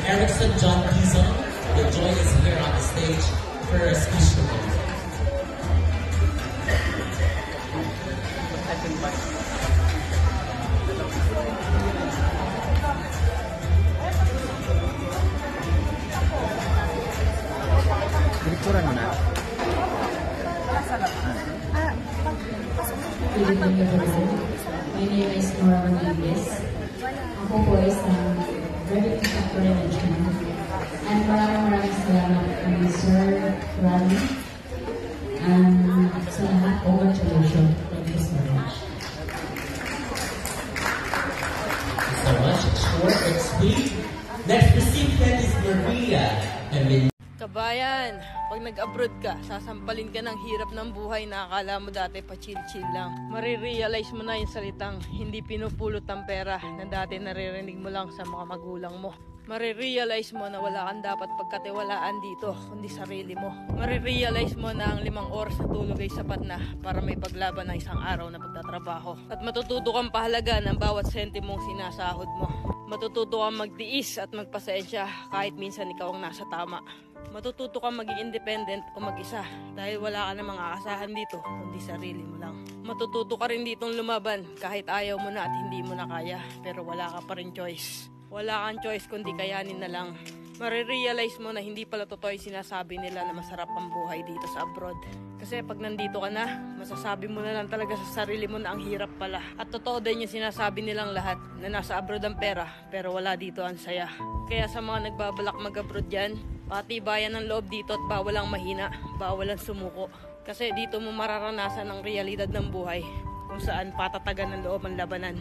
Erickson John Dizon will join us here on the stage for a speech to close. Direkturan mo na. My name is Nora Rodriguez. Ako po isang Revenue Sector Management. And maraming salamat kay Sir Rally. And sa lahat, congratulations. Thank you so much. Thank you so much. Short and sweet. Next recipient is Maria. Kabayan, pag nag-abroad ka, sasampalin ka ng hirap ng buhay na akala mo dati pa chill-chill lang. Marirealize mo na yung salitang hindi pinupulot ang pera na dati naririnig mo lang sa mga magulang mo. Marirealize mo na wala kang dapat pagkatiwalaan dito, kundi sarili mo. Marirealize mo na ang 5 oras na tulog ay sapat na para may paglaban ng isang araw na pagtatrabaho. At matututo kang pahalaga ng bawat sentimong sinasahod mo. Matututo kang magtiis at magpasensya kahit minsan ikaw ang nasa tama. Matututo kang maging independent o mag-isa dahil wala ka namang aasahan dito kundi sarili mo lang. Matututo ka rin ditong lumaban kahit ayaw mo na at hindi mo na kaya pero wala ka pa rin choice. Wala kang choice kundi kayanin na lang. Marirealize mo na hindi pala totoo yung sinasabi nila na masarap ang buhay dito sa abroad. Kasi pag nandito ka na, masasabi mo na lang talaga sa sarili mo na ang hirap pala. At totoo din yung sinasabi nilang lahat na nasa abroad ang pera pero wala dito ang saya. Kaya sa mga nagbabalak mag-abroad dyan, patibayan ng loob dito at bawal ang mahina, bawal ang sumuko. Kasi dito mo mararanasan ang realidad ng buhay kung saan patatagan ng loob ang labanan.